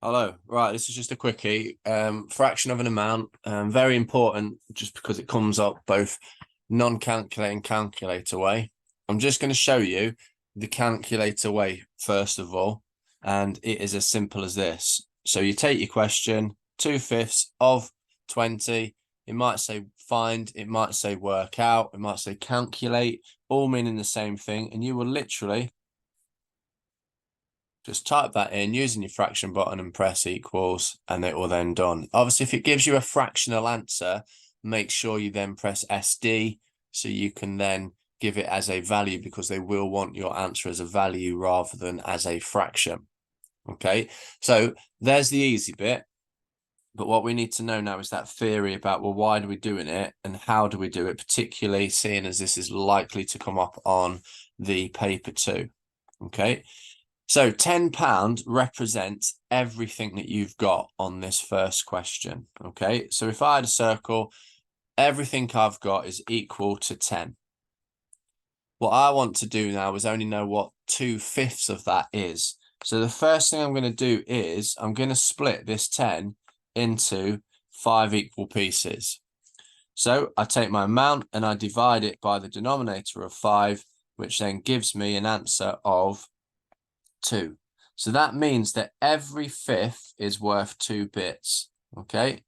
Hello. Right, this is just a quickie. Fraction of an amount, very important just because it comes up both non-calculate and calculator way. I'm just going to show you the calculator way first of all, and it is as simple as this. So you take your question, 2/5 of 20. It might say find, it might say work out, it might say calculate, all meaning the same thing, and you will literally just type that in using your fraction button and press equals, and it will then done. Obviously, if it gives you a fractional answer, make sure you then press SD so you can then give it as a value, because they will want your answer as a value rather than as a fraction. Okay, so there's the easy bit. But what we need to know now is that theory about, well, why are we doing it and how do we do it, particularly seeing as this is likely to come up on the paper too. Okay. So £10 represents everything that you've got on this first question. Okay, so if I had a circle, everything I've got is equal to 10. What I want to do now is only know what 2/5 of that is. So the first thing I'm going to do is I'm going to split this 10 into 5 equal pieces. So I take my amount and I divide it by the denominator of 5, which then gives me an answer of 2. So that means that every fifth is worth 2 bits. Okay.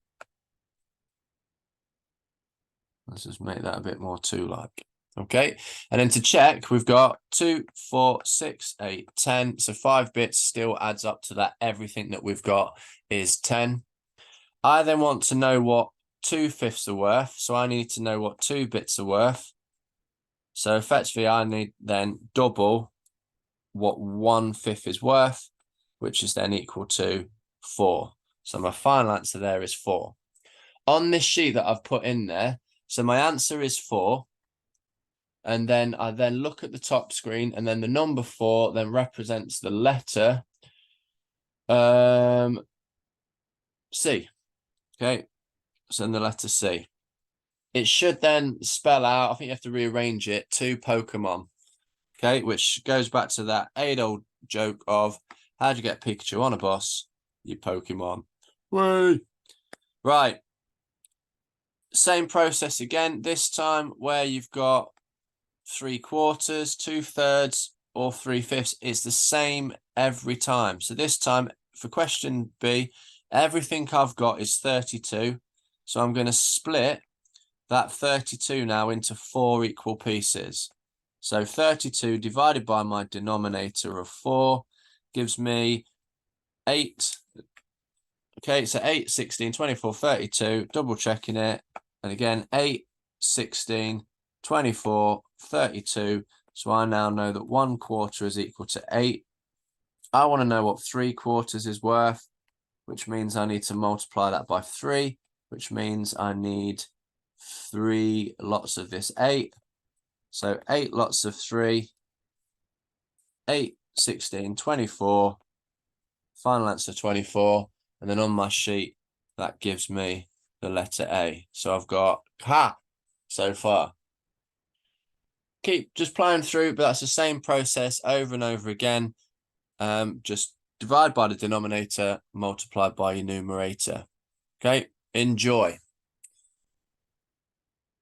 Let's just make that a bit more 2-like. Okay. And then to check, we've got 2, 4, 6, 8, 10. So 5 bits still adds up to that. Everything that we've got is 10. I then want to know what 2/5 are worth. So I need to know what 2 bits are worth. So effectively, I need then double what 1/5 is worth, which is then equal to 4. So my final answer there is 4. On this sheet that I've put in there, so my answer is 4. And then I then look at the top screen, and then the number 4 then represents the letter C. Okay, so in the letter C. It should then spell out, I think you have to rearrange it, 2 Pokemon. Okay, which goes back to that age-old joke of how do you get Pikachu on a bus? You Pokemon. Woo! Right. Same process again, this time where you've got 3/4, 2/3, or 3/5. It's the same every time. So this time for question B, everything I've got is 32. So I'm going to split that 32 now into 4 equal pieces. So 32 divided by my denominator of 4 gives me 8. Okay, so 8, 16, 24, 32, double checking it. And again, 8, 16, 24, 32. So I now know that 1/4 is equal to 8. I want to know what 3/4 is worth, which means I need to multiply that by 3, which means I need 3 lots of this 8. So 8 lots of 3, 8, 16, 24, final answer 24. And then on my sheet, that gives me the letter A. So I've got so far. Keep just playing through, but that's the same process over and over again. Just divide by the denominator, multiply by your numerator. Okay, enjoy.